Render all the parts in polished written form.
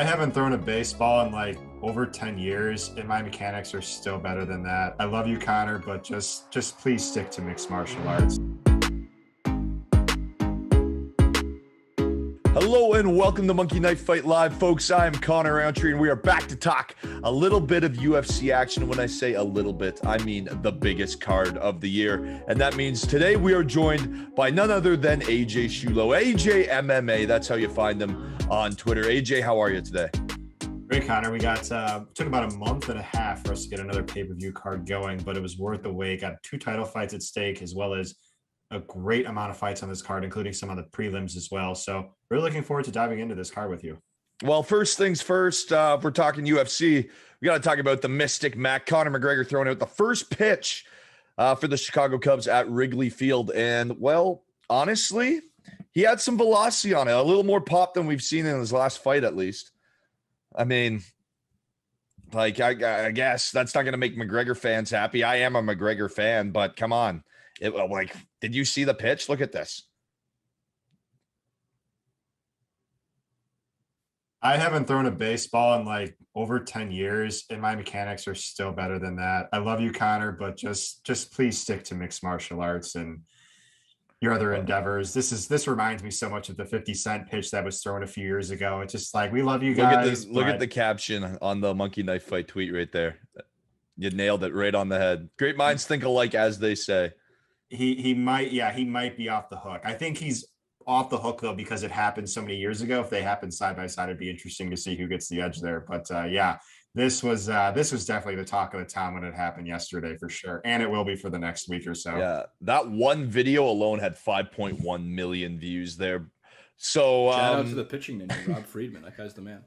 I haven't thrown a baseball in like over 10 years, and my mechanics are still better than that. I love you, Connor, but just please stick to mixed martial arts. Hello and welcome to Monkey Knife Fight Live, folks. I'm Conor Rowntree, and we are back to talk a little bit of UFC action. When I say a little bit, I mean the biggest card of the year, and that means today we are joined by none other than AJ Schullo, AJ MMA. That's how you find him on Twitter. AJ, how are you today? Great, Connor. We got took about a month and a half for us to get another pay-per-view card going, but it was worth the wait. Got 2 title fights at stake, as well as a great amount of fights on this card, including some of the prelims as well. So we're looking forward to diving into this card with you. Well, first things first, if we're talking UFC, we got to talk about the Mystic Mac. Conor McGregor throwing out the first pitch for the Chicago Cubs at Wrigley Field. And, well, honestly, he had some velocity on it, a little more pop than we've seen in his last fight, at least. I mean, like, I guess that's not going to make McGregor fans happy. I am a McGregor fan, but come on. Did you see the pitch? Look at this. I haven't thrown a baseball in like over 10 years, and my mechanics are still better than that. I love you, Connor, but just please stick to mixed martial arts and your other endeavors. This reminds me so much of the 50 Cent pitch that was thrown a few years ago. It's just like, we love you guys. Look at the caption on the Monkey Knife Fight tweet right there. You nailed it right on the head. Great minds think alike, as they say. He might be off the hook. I think he's off the hook though, because it happened so many years ago. If they happen side by side, it'd be interesting to see who gets the edge there. But this was definitely the talk of the town when it happened yesterday for sure, and it will be for the next week or so. Yeah, that one video alone had 5.1 million views there. So shout out to the pitching ninja, Rob Friedman. That guy's the man.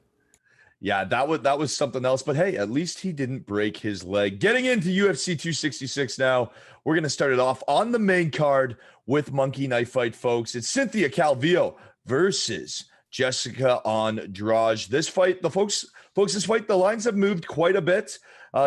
Yeah, that was something else. But hey, at least he didn't break his leg. Getting into UFC 266 now, we're going to start it off on the main card with Monkey Knife Fight, folks. It's Cynthia Calvillo versus Jessica Andrade. This fight, this fight, the lines have moved quite a bit.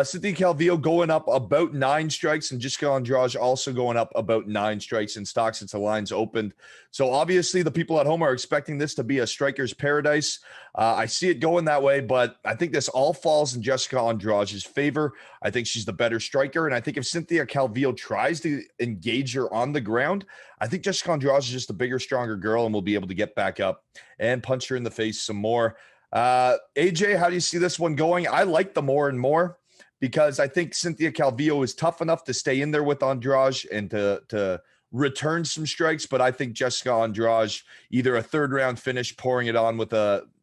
Cynthia Calvillo going up about 9 strikes, and Jessica Andrade also going up about 9 strikes in stock since the lines opened. So obviously the people at home are expecting this to be a striker's paradise. I see it going that way, but I think this all falls in Jessica Andrade's favor. I think she's the better striker, and I think if Cynthia Calvillo tries to engage her on the ground, I think Jessica Andrade is just a bigger, stronger girl and will be able to get back up and punch her in the face some more. AJ, how do you see this one going? I like the more and more, because I think Cynthia Calvillo is tough enough to stay in there with Andrade and to return some strikes. But I think Jessica Andrade, either a 3rd round finish, pouring it on with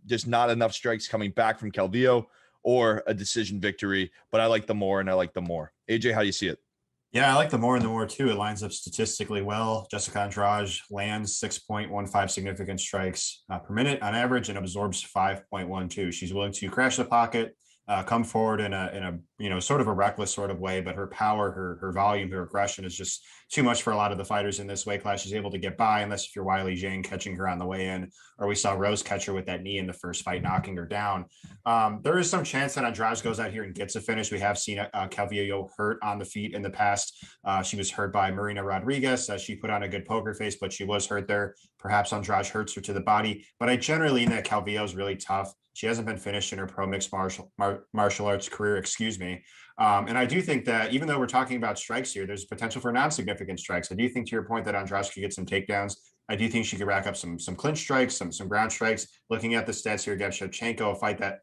just not enough strikes coming back from Calvillo, or a decision victory. But I like the more, and I like the more. AJ, how do you see it? Yeah, I like the more and the more too. It lines up statistically well. Jessica Andrade lands 6.15 significant strikes per minute on average and absorbs 5.12. She's willing to crash the pocket, come forward in a sort of a reckless sort of way, but her power, her volume, her aggression is just too much for a lot of the fighters in this weight class. She's able to get by, unless if you're Wiley Jane catching her on the way in, or we saw Rose catch her with that knee in the first fight, knocking her down. There is some chance that Andrade goes out here and gets a finish. We have seen Calvillo hurt on the feet in the past. She was hurt by Marina Rodriguez. She put on a good poker face, but she was hurt there. Perhaps Andrade hurts her to the body, but I generally think that Calvillo is really tough. She hasn't been finished in her pro mixed martial arts career, and I do think that even though we're talking about strikes here, there's potential for non-significant strikes. I do think, to your point, that Andrade could get some takedowns. I do think she could rack up some clinch strikes, some ground strikes. Looking at the stats here against Shevchenko, a fight that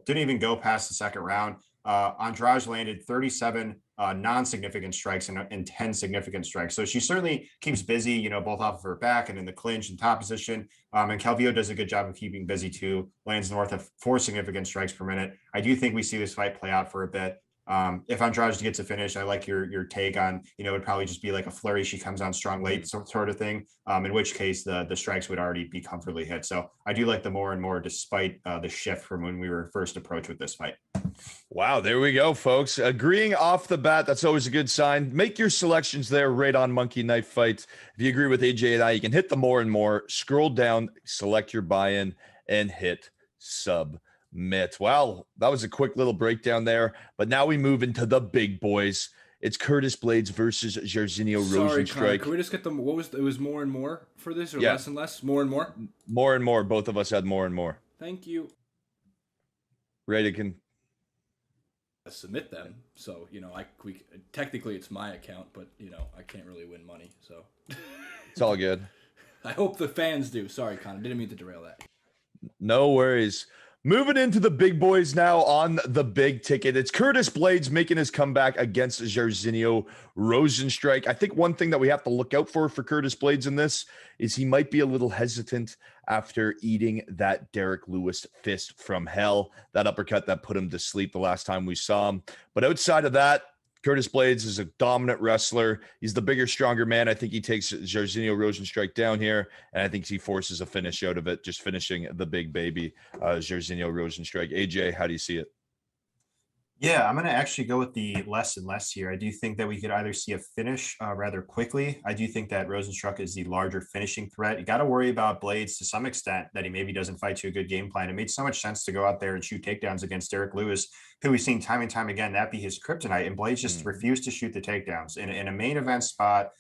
didn't even go past the 2nd round. Andrade landed 37 non-significant strikes and 10 significant strikes. So she certainly keeps busy, both off of her back and in the clinch and top position. And Calvillo does a good job of keeping busy too, lands north of 4 significant strikes per minute. I do think we see this fight play out for a bit. If Andrade gets a finish, I like your take on, it would probably just be like a flurry. She comes on strong late sort of thing, in which case the strikes would already be comfortably hit. So I do like the more and more, despite the shift from when we were first approached with this fight. Wow, there we go, folks. Agreeing off the bat, that's always a good sign. Make your selections there right on Monkey Knife Fights. If you agree with AJ and I, you can hit the more and more, scroll down, select your buy-in, and hit submit. Well, that was a quick little breakdown there, but now we move into the big boys. It's Curtis Blaydes versus Jairzinhio Rozenstruik. Can we just get them? It was more and more for this, or less and less? More and more? More and more. Both of us had more and more. Thank you. Ready to submit them. So, technically it's my account, but I can't really win money. So It's all good. I hope the fans do. Sorry, Connor. Didn't mean to derail that. No worries. Moving into the big boys now on the big ticket. It's Curtis Blaydes making his comeback against Jairzinhio Rozenstruik. I think one thing that we have to look out for Curtis Blaydes in this is he might be a little hesitant after eating that Derek Lewis fist from hell, that uppercut that put him to sleep the last time we saw him. But outside of that, Curtis Blaydes is a dominant wrestler. He's the bigger, stronger man. I think he takes Jairzinhio Rozenstruik down here, and I think he forces a finish out of it, just finishing the big baby, Jairzinhio Rozenstruik. AJ, how do you see it? Yeah, I'm going to actually go with the less and less here. I do think that we could either see a finish rather quickly. I do think that Rozenstruik is the larger finishing threat. You got to worry about Blaydes to some extent, that he maybe doesn't fight to a good game plan. It made so much sense to go out there and shoot takedowns against Derek Lewis, who we've seen time and time again, that be his kryptonite. And Blaydes just refused to shoot the takedowns in a main event spot.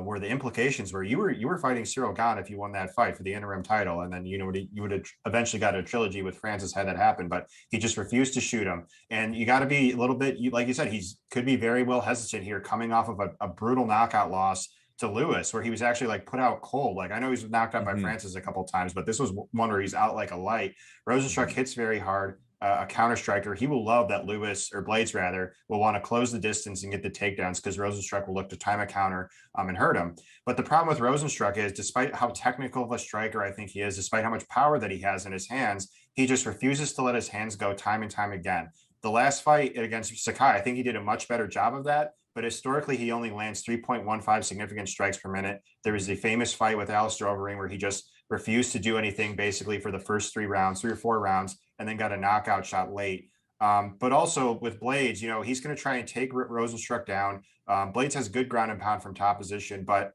Where the implications were you were fighting Cyril Gane if you won that fight for the interim title, and then you would have eventually got a trilogy with Francis had that happen, but he just refused to shoot him. And you got to be a little bit, like you said, could be very well hesitant here, coming off of a brutal knockout loss to Lewis, where he was actually like put out cold. Like I know he's knocked out by Francis a couple of times, but this was one where he's out like a light. Rozenstruik hits very hard. A counter striker. He will love that Lewis, or Blaydes rather, will want to close the distance and get the takedowns, because Rozenstruik will look to time a counter and hurt him. But the problem with Rozenstruik is, despite how technical of a striker I think he is, despite how much power that he has in his hands, he just refuses to let his hands go time and time again. The last fight against Sakai, I think he did a much better job of that, but historically he only lands 3.15 significant strikes per minute. There was a famous fight with Alistair Overeem where he just refused to do anything basically for the first 3 or 4 rounds, and then got a knockout shot late. But also with Blaydes, he's going to try and take Rozenstruik down. Blaydes has good ground and pound from top position, but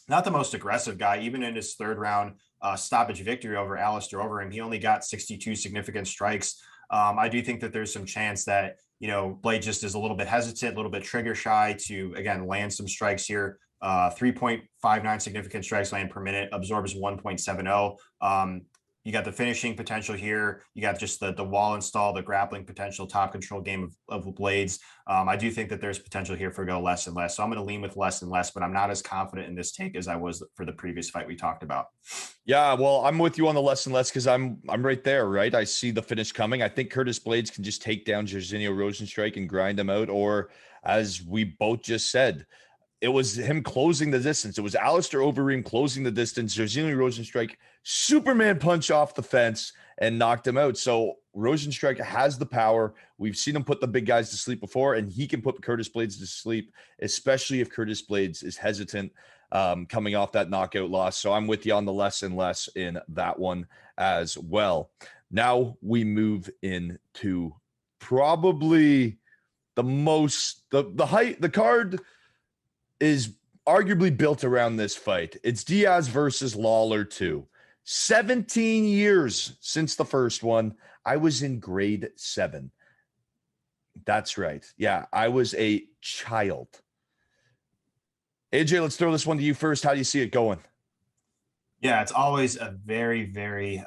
not the most aggressive guy. Even in his 3rd round stoppage victory over Alistair Overeem, he only got 62 significant strikes. I do think that there's some chance that, Blaydes just is a little bit hesitant, a little bit trigger shy to, again, land some strikes here. 3.59 significant strikes land per minute, absorbs 1.70. You got the finishing potential here. You got just the wall install, the grappling potential, top control game of Blaydes. I do think that there's potential here for go less and less. So I'm going to lean with less and less, but I'm not as confident in this take as I was for the previous fight we talked about. Yeah, well, I'm with you on the less and less, because I'm right there, right? I see the finish coming. I think Curtis Blaydes can just take down Jairzinhio Rozenstruik and grind him out, or as we both just said, it was him closing the distance. It was Alistair Overeem closing the distance. Jairzinhio Rozenstruik, Superman punch off the fence and knocked him out. So Rozenstruik has the power. We've seen him put the big guys to sleep before, and he can put Curtis Blaydes to sleep, especially if Curtis Blaydes is hesitant coming off that knockout loss. So I'm with you on the less and less in that one as well. Now we move into probably the card is arguably built around this fight. It's Diaz versus Lawler 2. 17 years since the first one. I was in grade 7. That's right. Yeah, I was a child. AJ, let's throw this one to you first. How do you see it going? Yeah, it's always a very, very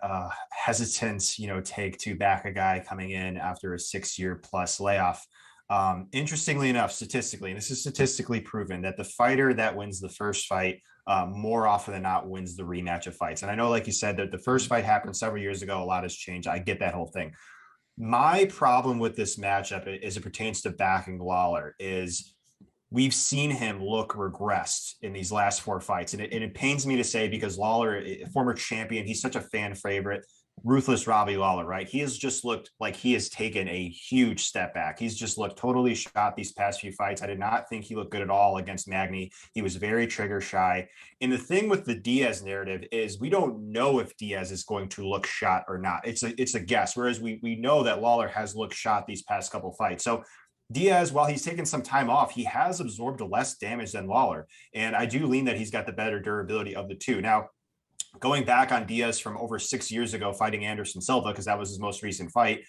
hesitant, take to back a guy coming in after a 6-year plus layoff. Interestingly enough, statistically, and this is statistically proven, that the fighter that wins the first fight more often than not wins the rematch of fights. And I know, like you said, that the first fight happened several years ago. A lot has changed. I get that whole thing. My problem with this matchup, as it pertains to backing Lawler, is we've seen him look regressed in these last 4 fights. And it pains me to say, because Lawler, a former champion, he's such a fan favorite. Ruthless Robbie Lawler, right? He has just looked like he has taken a huge step back. He's just looked totally shot these past few fights. I did not think he looked good at all against Magny. He was very trigger shy. And the thing with the Diaz narrative is we don't know if Diaz is going to look shot or not. It's a guess. Whereas we know that Lawler has looked shot these past couple fights. So Diaz, while he's taken some time off, he has absorbed less damage than Lawler. And I do lean that he's got the better durability of the two. Now, going back on Diaz from over 6 years ago fighting Anderson Silva, because that was his most recent fight,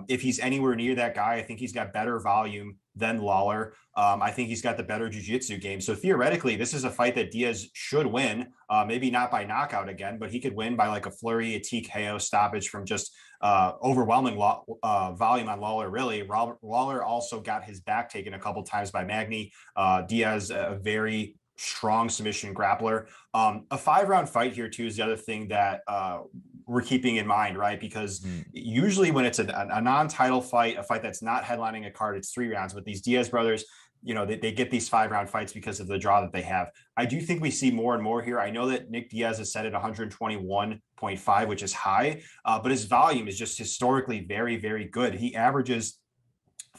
if he's anywhere near that guy, I think he's got better volume, than Lawler. I think he's got the better jiu-jitsu game. So theoretically, this is a fight that Diaz should win. Maybe not by knockout again, but he could win by like a flurry, a TKO stoppage from just overwhelming volume on Lawler, really. Lawler also got his back taken a couple times by Magny. Diaz, a very strong submission grappler. A 5-round fight here, too, is the other thing that we're keeping in mind, right? Because usually when it's a non-title fight, a fight that's not headlining a card, it's 3 rounds. But these Diaz brothers, they get these 5-round fights because of the draw that they have. I do think we see more and more here. I know that Nick Diaz is set at 121.5, which is high, but his volume is just historically very, very good. He averages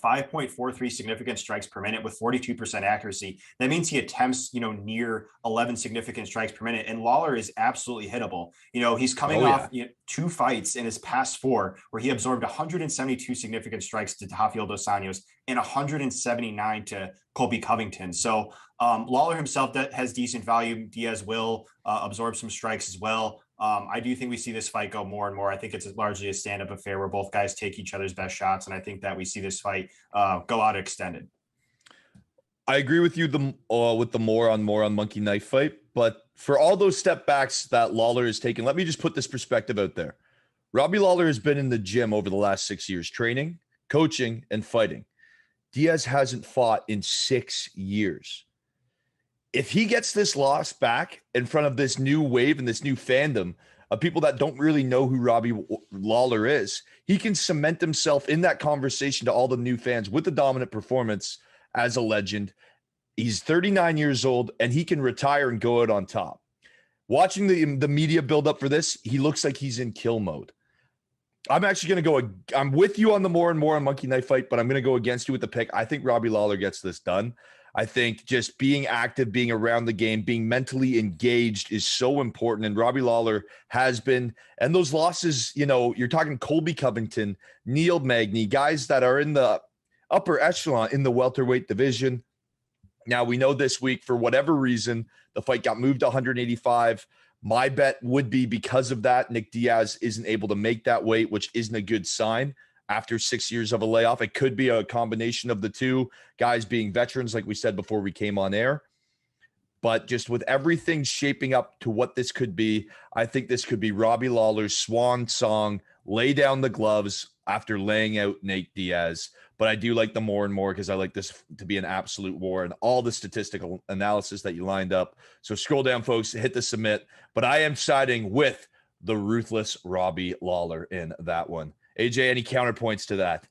5.43 significant strikes per minute with 42% accuracy. That means he attempts, near 11 significant strikes per minute. And Lawler is absolutely hittable. He's coming off 2 fights in his past 4 where he absorbed 172 significant strikes to Rafael dos Anjos and 179 to Colby Covington. So Lawler himself that has decent value. Diaz will absorb some strikes as well. I do think we see this fight go more and more. I think it's largely a stand-up affair where both guys take each other's best shots, and I think that we see this fight go out extended. I agree with you with the more on Monkey Knife Fight, but for all those step backs that Lawler has taken, let me just put this perspective out there. Robbie Lawler has been in the gym over the last 6 years, training, coaching, and fighting. Diaz hasn't fought in 6 years. If he gets this loss back in front of this new wave and this new fandom of people that don't really know who Robbie Lawler is, he can cement himself in that conversation to all the new fans with the dominant performance as a legend. He's 39 years old and he can retire and go out on top. Watching the media build up for this, he looks like he's in kill mode. I'm actually going to go. I'm with you on the more and more on Monkey Knife Fight, but I'm going to go against you with the pick. I think Robbie Lawler gets this done. I think just being active, being around the game, being mentally engaged is so important. And Robbie Lawler has been. And those losses, you're talking Colby Covington, Neil Magny, guys that are in the upper echelon in the welterweight division. Now, we know this week, for whatever reason, the fight got moved to 185. My bet would be because of that, Nick Diaz isn't able to make that weight, which isn't a good sign. After 6 years of a layoff, it could be a combination of the two guys being veterans, like we said before we came on air. But just with everything shaping up to what this could be, I think this could be Robbie Lawler's swan song, lay down the gloves after laying out Nick Diaz. But I do like the more and more because I like this to be an absolute war and all the statistical analysis that you lined up. So scroll down, folks, hit the submit. But I am siding with the ruthless Robbie Lawler in that one. AJ, any counterpoints to that?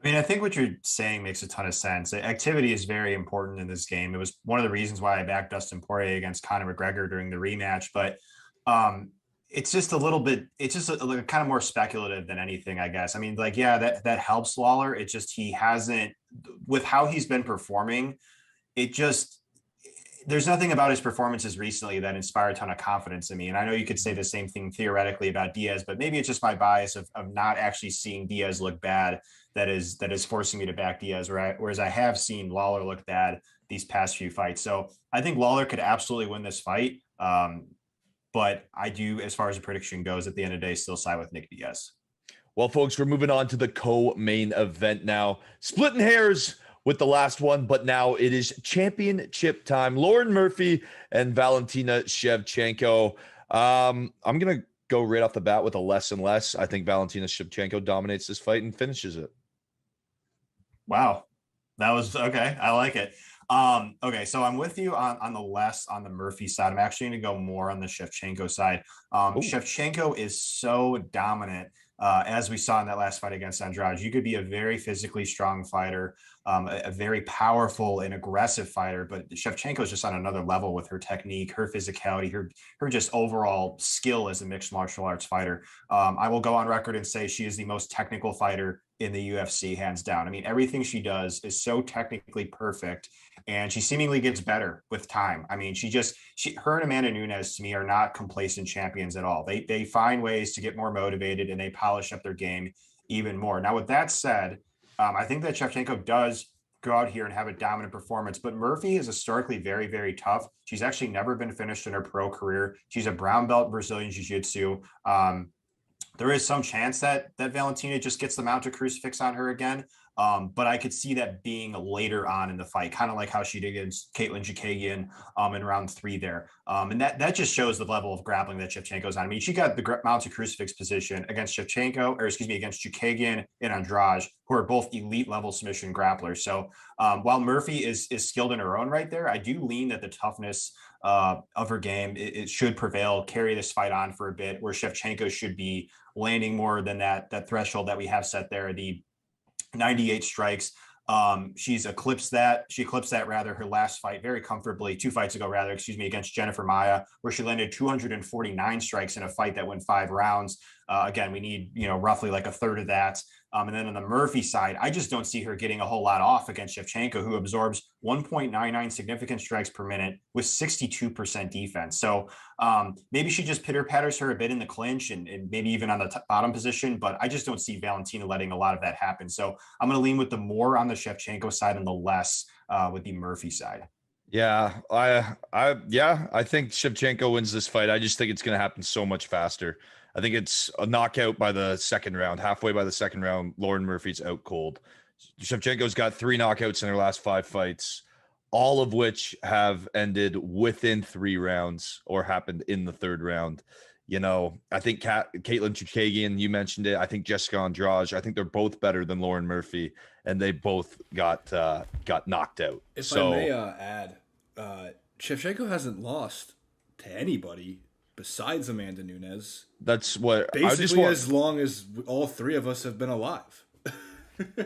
I mean, I think what you're saying makes a ton of sense. Activity is very important in this game. It was one of the reasons why I backed Dustin Poirier against Conor McGregor during the rematch. But it's just a little bit, it's just kind of more speculative than anything, I guess. I mean, that helps Lawler. It's just he hasn't, with how he's been performing, there's nothing about his performances recently that inspire a ton of confidence in me. And I know you could say the same thing theoretically about Diaz, but maybe it's just my bias of not actually seeing Diaz look bad that is forcing me to back Diaz, whereas I have seen Lawler look bad these past few fights. So I think Lawler could absolutely win this fight. But I do, as far as the prediction goes, at the end of the day, still side with Nick Diaz. Well, folks, we're moving on to the co-main event now. Splitting hairs with the last one, but now it is championship time. Lauren Murphy and Valentina Shevchenko. I'm going to go right off the bat with a less and less. I think Valentina Shevchenko dominates this fight and finishes it. Wow. That was okay. I like it. Okay, so I'm with you on the less on the Murphy side. I'm actually going to go more on the Shevchenko side. Shevchenko is so dominant, as we saw in that last fight against Andrade. You could be a very physically strong fighter, a very powerful and aggressive fighter, but Shevchenko is just on another level with her technique, her physicality, her just overall skill as a mixed martial arts fighter. I will go on record and say she is the most technical fighter in the UFC, hands down. I mean, everything she does is so technically perfect, and she seemingly gets better with time. I mean, her and Amanda Nunes, to me, are not complacent champions at all. They find ways to get more motivated, and they polish up their game even more. Now, with that said, I think that Shevchenko does go out here and have a dominant performance, but Murphy is historically very, very tough. She's actually never been finished in her pro career. She's a brown belt Brazilian Jiu-Jitsu. There is some chance that Valentina just gets the mounted crucifix on her again. But I could see that being later on in the fight, kind of like how she did against Caitlin Chikagian in round 3 there. And that just shows the level of grappling that Shevchenko's on. I mean, she got the mounted crucifix position against against Chikagian and Andrade, who are both elite level submission grapplers. So while Murphy is skilled in her own right there, I do lean that the toughness of her game, it should prevail, carry this fight on for a bit, where Shevchenko should be landing more than that threshold that we have set there, the 98 strikes. She's eclipsed that. She eclipsed that her last fight very comfortably, 2 fights ago, against Jennifer Maia, where she landed 249 strikes in a fight that went 5 rounds. Again, we need, roughly like a third of that. And then on the Murphy side, I just don't see her getting a whole lot off against Shevchenko, who absorbs 1.99 significant strikes per minute with 62% defense. So maybe she just pitter-patters her a bit in the clinch and maybe even on the bottom position, but I just don't see Valentina letting a lot of that happen. So I'm going to lean with the more on the Shevchenko side and the less with the Murphy side. Yeah, I think Shevchenko wins this fight. I just think it's going to happen so much faster. I think it's a knockout by the second round. Halfway by the second round, Lauren Murphy's out cold. Shevchenko's got 3 knockouts in her last 5 fights, all of which have ended within 3 rounds or happened in the 3rd round. I think Caitlin Chikagian, you mentioned it. I think Jessica Andrade. I think they're both better than Lauren Murphy, and they both got knocked out. If I may add, Shevchenko hasn't lost to anybody besides Amanda Nunes. That's what basically as long as all 3 of us have been alive.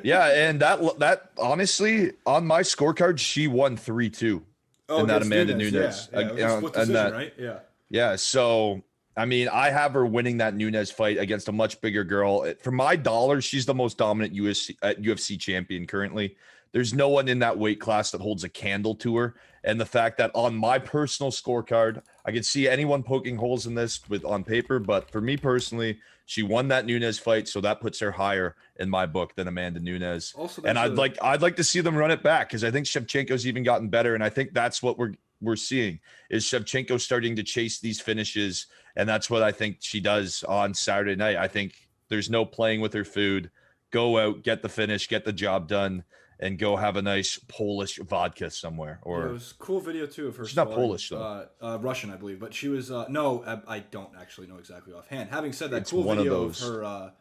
Yeah, and that honestly on my scorecard, she won 3-2 in that Amanda Nunes. Yeah. It was a split decision, right? Yeah. Yeah. So I mean, I have her winning that Nunes fight against a much bigger girl. For my dollar, she's the most dominant UFC champion currently. There's no one in that weight class that holds a candle to her. And the fact that on my personal scorecard, I could see anyone poking holes in this on paper, but for me personally, she won that Nunes fight, so that puts her higher in my book than Amanda Nunes. Also, and I'd like to see them run it back because I think Shevchenko's even gotten better, and I think that's what we're seeing is Shevchenko starting to chase these finishes, and that's what I think she does on Saturday night. I think there's no playing with her food. Go out, get the finish, get the job done, and go have a nice Polish vodka somewhere. Or it was a cool video too of her. She's not Polish though. Russian, I believe, but she was no. I don't actually know exactly offhand. Having said that, It's cool one video of her,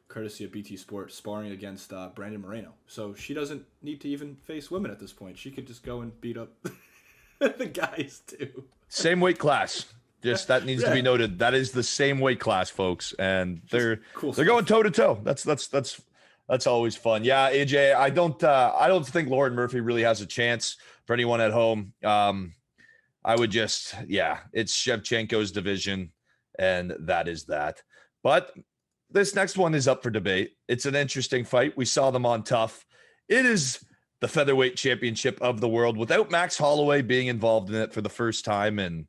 courtesy of BT Sport, sparring against Brandon Moreno. So she doesn't need to even face women at this point. She could just go and beat up the guys too. Same weight class. Just that needs to be noted. That is the same weight class, folks, and they're going toe to toe. That's always fun. Yeah, AJ, I don't think Lauren Murphy really has a chance for anyone at home. I would it's Shevchenko's division, and that is that. But this next one is up for debate. It's an interesting fight. We saw them on Tough. It is the featherweight championship of the world without Max Holloway being involved in it for the first time in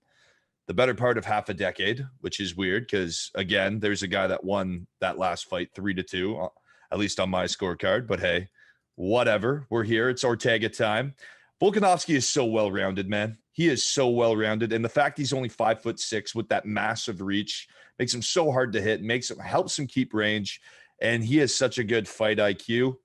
the better part of half a decade, which is weird because, again, there's a guy that won that last fight 3-2, at least on my scorecard. But hey, whatever. We're here. It's Ortega time. Volkanovski is so well-rounded, man. He is so well-rounded. And the fact he's only 5'6" with that massive reach makes him so hard to hit, helps him keep range. And he has such a good fight IQ.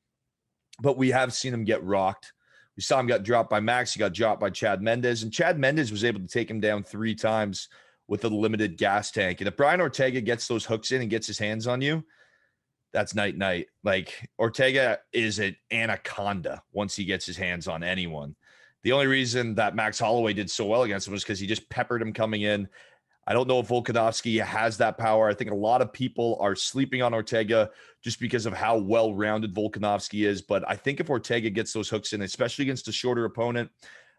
But we have seen him get rocked. We saw him got dropped by Max. He got dropped by Chad Mendes. And Chad Mendes was able to take him down 3 times with a limited gas tank. And if Brian Ortega gets those hooks in and gets his hands on you, that's night. Like, Ortega is an anaconda once he gets his hands on anyone. The only reason that Max Holloway did so well against him was because he just peppered him coming in. I don't know if Volkanovski has that power. I think a lot of people are sleeping on Ortega just because of how well-rounded Volkanovski is. But I think if Ortega gets those hooks in, especially against a shorter opponent,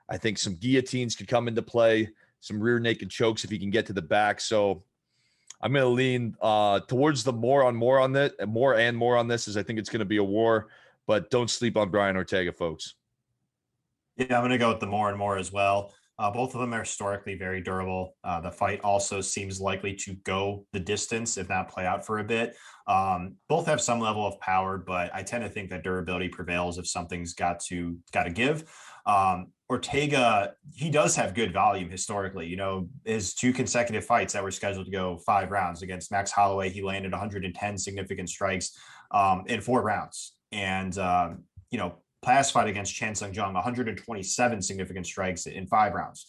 I think some guillotines could come into play, some rear naked chokes if he can get to the back. So I'm going to lean towards the more and more on this, as I think it's going to be a war. But don't sleep on Brian Ortega, folks. Yeah, I'm going to go with the more and more as well. Both of them are historically very durable. The fight also seems likely to go the distance, if not play out for a bit. Both have some level of power, but I tend to think that durability prevails if something's got to give. Ortega, he does have good volume historically. His 2 consecutive fights that were scheduled to go 5 rounds against Max Holloway, he landed 110 significant strikes in 4 rounds. and last fight against Chan Sung Jung, 127 significant strikes in 5 rounds.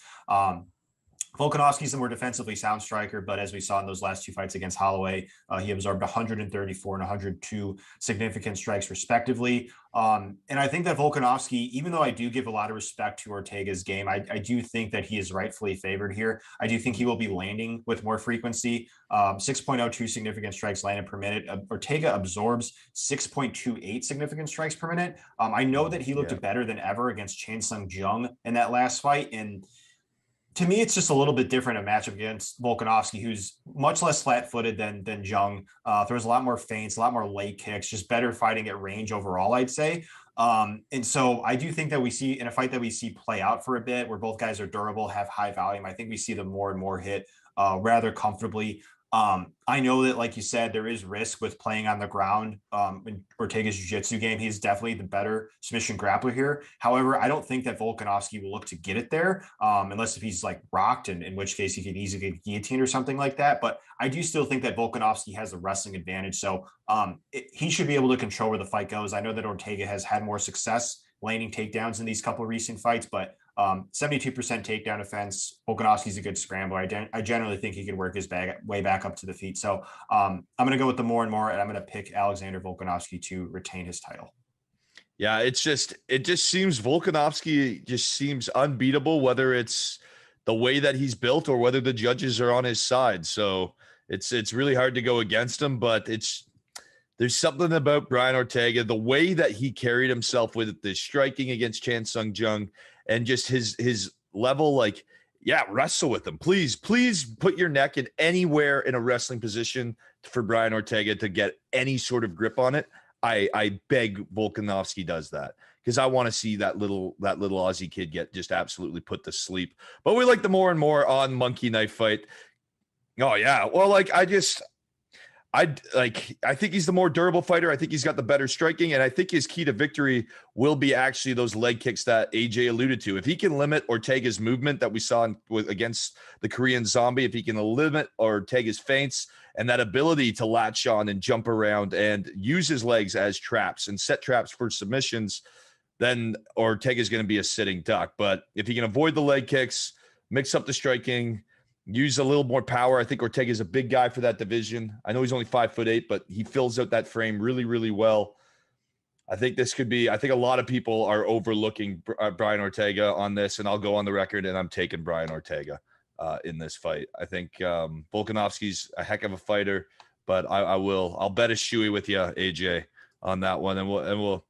Volkanovski's the more defensively sound striker, but as we saw in those last 2 fights against Holloway, he absorbed 134 and 102 significant strikes respectively. And I think that Volkanovski, even though I do give a lot of respect to Ortega's game, I do think that he is rightfully favored here. I do think he will be landing with more frequency. 6.02 significant strikes landed per minute. Ortega absorbs 6.28 significant strikes per minute. I know that he looked better than ever against Chan Sung Jung in that last fight, and to me, it's just a little bit different, a matchup against Volkanovski, who's much less flat-footed than Jung. Throws a lot more feints, a lot more leg kicks, just better fighting at range overall, I'd say. And so I do think that we see in a fight that we see play out for a bit, where both guys are durable, have high volume. I think we see them more and more hit rather comfortably. I know that, like you said, there is risk with playing on the ground in Ortega's jiu-jitsu game. He's definitely the better submission grappler here. However, I don't think that Volkanovski will look to get it there unless if he's like rocked, and in which case he could easily get guillotined or something like that. But I do still think that Volkanovski has a wrestling advantage. So he should be able to control where the fight goes. I know that Ortega has had more success landing takedowns in these couple of recent fights, but 72% takedown defense. Volkanovski's a good scrambler. I generally think he can work his way back up to the feet. So I'm going to go with the more and more, and I'm going to pick Alexander Volkanovski to retain his title. Yeah, it just seems Volkanovski just seems unbeatable, whether it's the way that he's built or whether the judges are on his side. So it's really hard to go against him, but there's something about Brian Ortega, the way that he carried himself with the striking against Chan Sung Jung, and just his level, like, wrestle with him. Please put your neck in anywhere in a wrestling position for Brian Ortega to get any sort of grip on it. I beg Volkanovski does that, because I want to see that little Aussie kid get just absolutely put to sleep. But we like the more and more on Monkey Knife Fight. Oh yeah. Well, I think he's the more durable fighter. I think he's got the better striking, and I think his key to victory will be actually those leg kicks that AJ alluded to. If he can limit Ortega's movement that we saw against the Korean Zombie, if he can limit Ortega's feints and that ability to latch on and jump around and use his legs as traps and set traps for submissions, then Ortega's going to be a sitting duck. But if he can avoid the leg kicks, mix up the striking, use a little more power. I think Ortega is a big guy for that division. I know he's only 5'8", but he fills out that frame really, really well. I think a lot of people are overlooking Brian Ortega on this, and I'll go on the record and I'm taking Brian Ortega in this fight. I think Volkanovski's a heck of a fighter, but I'll bet a shoey with you, AJ, on that one. And we'll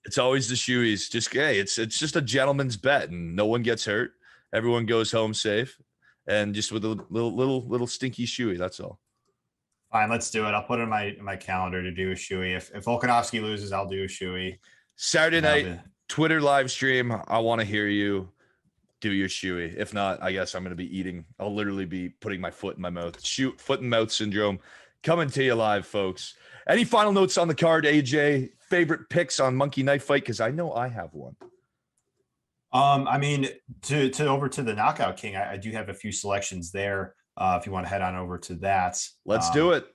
it's always the shoeys. It's just a gentleman's bet, and no one gets hurt. Everyone goes home safe, and just with a little stinky shoey. That's all. Fine, let's do it. I'll put it in my calendar to do a shoey. If Volkanovski loses, I'll do a shoey. Saturday night Twitter live stream. I want to hear you do your shoey. If not, I guess I'm going to be eating. I'll literally be putting my foot in my mouth. Foot and mouth syndrome coming to you live, folks. Any final notes on the card, AJ? Favorite picks on Monkey Knife Fight? Because I know I have one. I mean, to over to the Knockout King, I do have a few selections there. If you want to head on over to that, let's do it.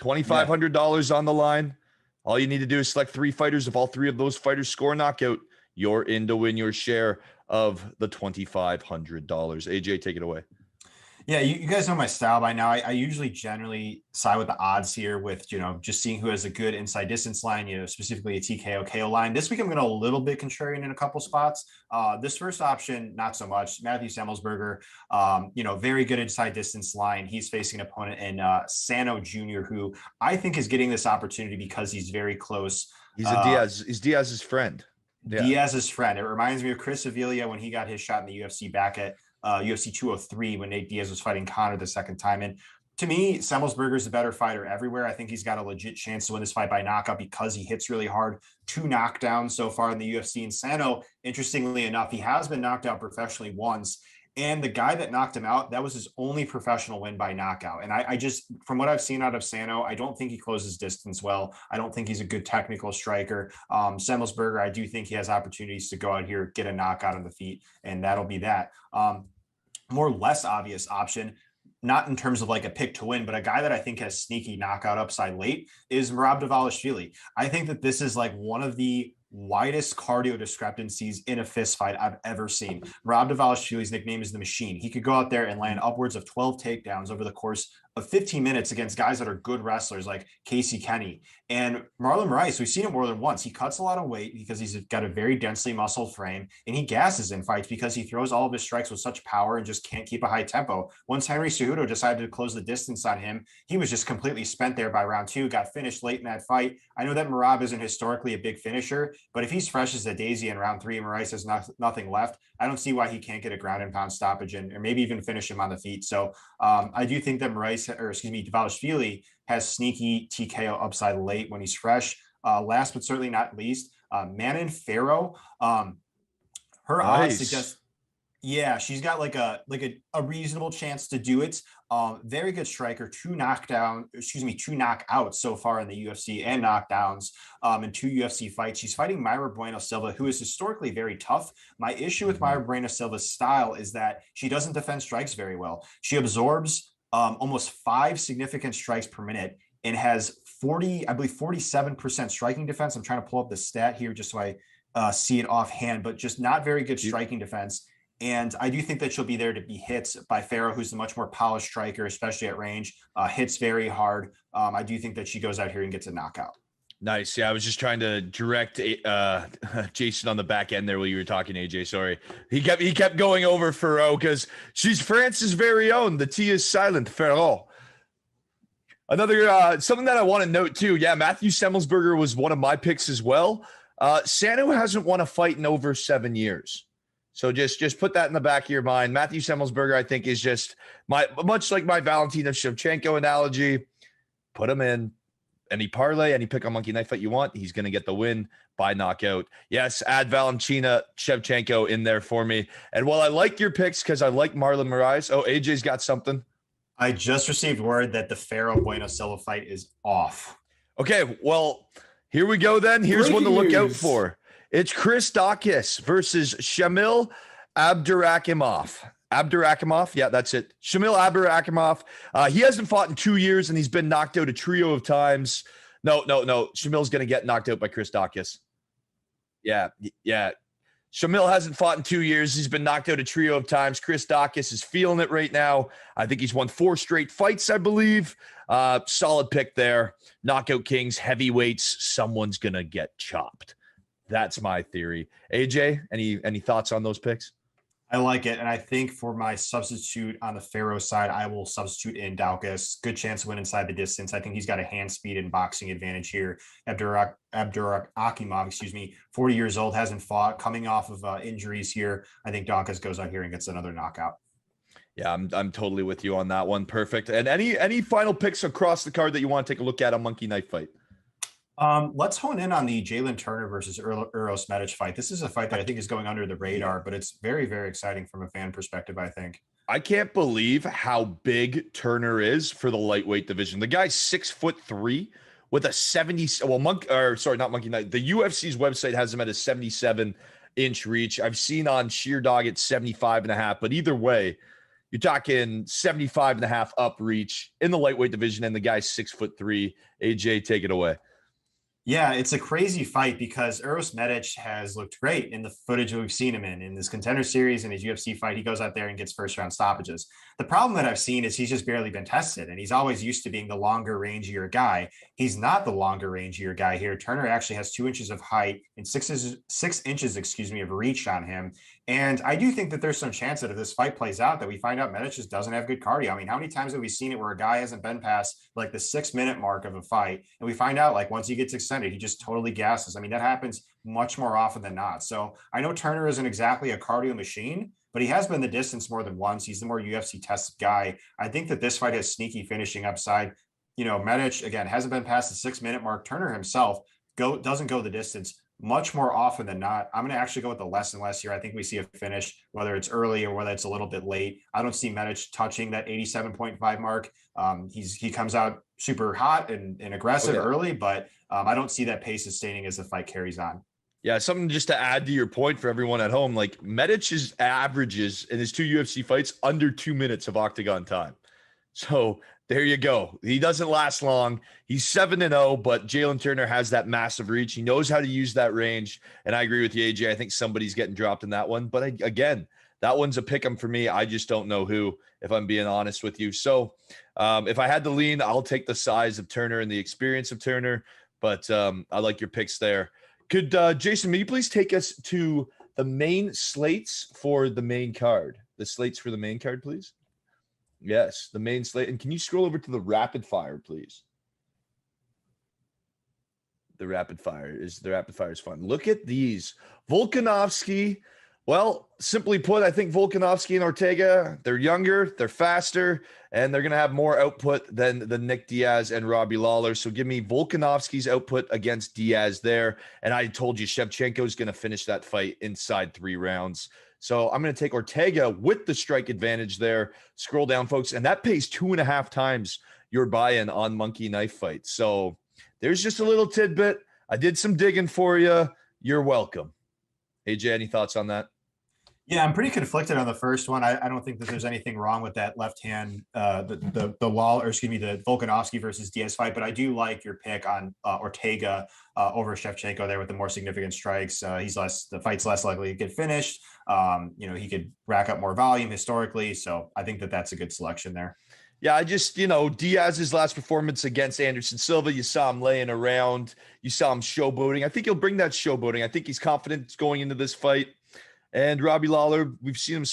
$2,500 on the line. All you need to do is select 3 fighters. If all 3 of those fighters score a knockout, you're in to win your share of the $2,500. AJ, take it away. Yeah, you guys know my style by now. I usually generally side with the odds here with, just seeing who has a good inside distance line, specifically a TKO KO line. This week, I'm going to a little bit contrarian in a couple spots. This first option, not so much. Matthew Semmelsberger, very good inside distance line. He's facing an opponent in Sano Jr., who I think is getting this opportunity because he's very close. He's He's Diaz's friend. Yeah. Diaz's friend. It reminds me of Chris Avila when he got his shot in the UFC back at UFC 203 when Nick Diaz was fighting Conor the second time. And to me, Semmelsberger is a better fighter everywhere. I think he's got a legit chance to win this fight by knockout because he hits really hard. 2 knockdowns so far in the UFC. And Sano, interestingly enough, he has been knocked out professionally once. And the guy that knocked him out, that was his only professional win by knockout. And I just, from what I've seen out of Sano, I don't think he closes distance well. I don't think he's a good technical striker. Semmelsberger, I do think he has opportunities to go out here, get a knockout on the feet, and that'll be that. More less obvious option, not in terms of like a pick to win, but a guy that I think has sneaky knockout upside late is Merab Dvalishvili. I think that this is like one of the widest cardio discrepancies in a fist fight I've ever seen. Rob Dvalishvili's nickname is the Machine. He could go out there and land upwards of 12 takedowns over the course of 15 minutes against guys that are good wrestlers like Casey Kenny. And Marlon Moraes, we've seen it more than once. He cuts a lot of weight because he's got a very densely muscled frame, and he gasses in fights because he throws all of his strikes with such power and just can't keep a high tempo. Once Henry Cejudo decided to close the distance on him, he was just completely spent there by round 2, got finished late in that fight. I know that Merab isn't historically a big finisher, but if he's fresh as a daisy in round 3 and Moraes has nothing left, I don't see why he can't get a ground and pound stoppage or maybe even finish him on the feet. So I do think that Dvalishvili has sneaky TKO upside late when he's fresh. Last but certainly not least, Manon Farrow. Her odds suggest, yeah, she's got like a reasonable chance to do it. Very good striker, 2 knockouts so far in the UFC and knockdowns in 2 UFC fights. She's fighting Mayra Bueno Silva, who is historically very tough. My issue with Mayra Bueno Silva's style is that she doesn't defend strikes very well. She absorbs almost 5 significant strikes per minute and has 47% striking defense. I'm trying to pull up the stat here just so I see it offhand, but just not very good striking defense. And I do think that she'll be there to be hit by Farrow, who's a much more polished striker, especially at range, hits very hard. I do think that she goes out here and gets a knockout. Nice. Yeah, I was just trying to direct Jason on the back end there while you were talking, AJ. Sorry. He kept going over Farrow because she's France's very own. The T is silent, Farrow. Another something that I want to note too. Yeah, Matthew Semmelsberger was one of my picks as well. Sanu hasn't won a fight in over 7 years. So just put that in the back of your mind. Matthew Semmelsberger, I think, is just much like my Valentina Shevchenko analogy. Put him in any parlay, any pick on Monkey Knife Fight you want. He's going to get the win by knockout. Yes, add Valentina Shevchenko in there for me. And while I like your picks because I like Marlon Moraes. Oh, AJ's got something. I just received word that the Farrow Bueno Silva fight is off. Okay, well, here we go then. Here's one to look out for. It's Chris Daukaus versus Shamil Abdurakhimov. Abdurakhimov, yeah, that's it. Shamil Abdurakhimov. He hasn't fought in 2 years, and he's been knocked out a trio of times. No. Shamil's going to get knocked out by Chris Daukaus. Yeah. Shamil hasn't fought in 2 years. He's been knocked out a trio of times. Chris Daukaus is feeling it right now. I think he's won 4 straight fights, I believe. Solid pick there. Knockout Kings, heavyweights. Someone's going to get chopped. That's my theory. AJ, any thoughts on those picks? I like it. And I think for my substitute on the Farrow side, I will substitute in Daukaus. Good chance to win inside the distance. I think he's got a hand speed and boxing advantage here. Abdurakhimov, 40 years old, hasn't fought, coming off of injuries here. I think Daukaus goes out here and gets another knockout. Yeah, I'm totally with you on that one. Perfect. And any final picks across the card that you want to take a look at on Monkey Knife Fight? Let's hone in on the Jalen Turner versus Uros Medic fight. This is a fight that I think is going under the radar, but it's very, very exciting from a fan perspective, I think. I can't believe how big Turner is for the lightweight division. The guy's 6'3" with a 70. Well, not Monkey Knife. The UFC's website has him at a 77-inch reach. I've seen on Sheerdog at 75.5, but either way, you're talking 75.5 up reach in the lightweight division, and the guy's 6'3". AJ, take it away. Yeah, it's a crazy fight because Uros Medic has looked great in the footage we've seen him in this Contender Series and his UFC fight. He goes out there and gets first-round stoppages. The problem that I've seen is he's just barely been tested, and he's always used to being the longer, rangier guy. He's not the longer, rangier guy here. Turner actually has 2 inches of height and 6 inches, of reach on him. And I do think that there's some chance that if this fight plays out, that we find out Medic just doesn't have good cardio. I mean, how many times have we seen it where a guy hasn't been past like the 6-minute mark of a fight, and we find out like once he gets extended, he just totally gasses. I mean, that happens much more often than not. So I know Turner isn't exactly a cardio machine, but he has been the distance more than once. He's the more UFC tested guy. I think that this fight has sneaky finishing upside. Medic, again, hasn't been past the 6-minute mark. Turner himself doesn't go the distance much more often than not. I'm going to actually go with the less and less here. I think we see a finish, whether it's early or whether it's a little bit late. I don't see Medic touching that 87.5 mark. He comes out super hot and aggressive early, but I don't see that pace sustaining as the fight carries on. Yeah, something just to add to your point for everyone at home, like Medic's averages in his 2 UFC fights under 2 minutes of octagon time. So there you go. He doesn't last long. He's 7-0, but Jalen Turner has that massive reach. He knows how to use that range. And I agree with you, AJ. I think somebody's getting dropped in that one. But again, that one's a pick 'em for me. I just don't know who, if I'm being honest with you. So if I had to lean, I'll take the size of Turner and the experience of Turner. But I like your picks there. Could Jason, may you please take us to the main slates for the main card? The slates for the main card, please. Yes, the main slate. And can you scroll over to the rapid fire, please? The rapid fire is fun. Look at these. Volkanovski. Well, simply put, I think Volkanovski and Ortega, they're younger, they're faster, and they're going to have more output than the Nick Diaz and Robbie Lawler. So give me Volkanovski's output against Diaz there. And I told you Shevchenko is going to finish that fight inside 3 rounds. So I'm going to take Ortega with the strike advantage there. Scroll down, folks, and that pays 2.5 times your buy-in on Monkey Knife Fight. So there's just a little tidbit. I did some digging for you. You're welcome. AJ, any thoughts on that? Yeah, I'm pretty conflicted on the first one. I don't think that there's anything wrong with that left hand, the Volkanovski versus Diaz fight, but I do like your pick on Ortega over Shevchenko there with the more significant strikes. The fight's less likely to get finished. He could rack up more volume historically, so I think that that's a good selection there. Yeah, I just, Diaz's last performance against Anderson Silva, you saw him laying around. You saw him showboating. I think he'll bring that showboating. I think he's confident going into this fight. And Robbie Lawler, we've seen him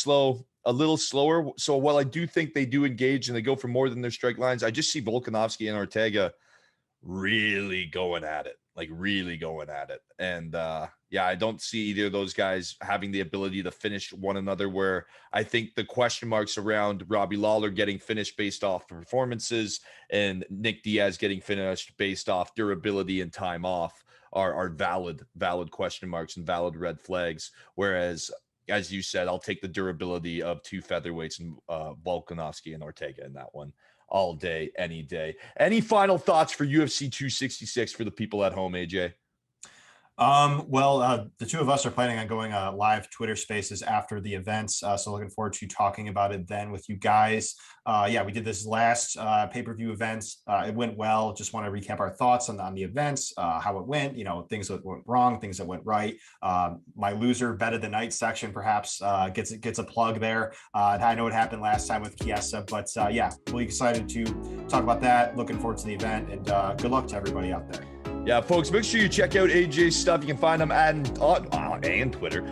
a little slower. So while I do think they do engage and they go for more than their strike lines, I just see Volkanovski and Ortega really going at it. And I don't see either of those guys having the ability to finish one another, where I think the question marks around Robbie Lawler getting finished based off performances and Nick Diaz getting finished based off durability and time off are valid question marks and valid red flags. Whereas, as you said, I'll take the durability of 2 featherweights and Volkanovski and Ortega in that one all day, any day. Any final thoughts for UFC 266 for the people at home, AJ? The two of us are planning on going live Twitter Spaces after the events, so looking forward to talking about it then with you guys. We did this last pay-per-view event. It went well. Just want to recap our thoughts on the events, how it went, things that went wrong, things that went right. My loser bet of the night section perhaps gets a plug there. I know it happened last time with Chiesa, but really excited to talk about that. Looking forward to the event, and good luck to everybody out there. Yeah, folks, make sure you check out AJ's stuff. You can find him on Twitter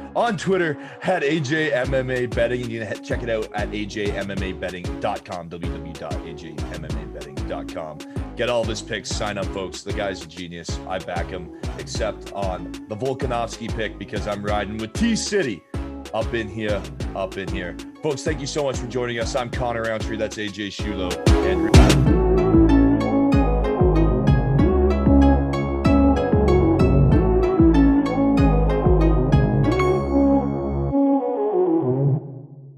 at AJ MMA Betting. And you can check it out at ajmmabetting.com, www.ajmmabetting.com. Get all of his picks. Sign up, folks. The guy's a genius. I back him, except on the Volkanovski pick because I'm riding with T-City up in here. Folks, thank you so much for joining us. I'm Connor Rowntree. That's AJ Schullo. And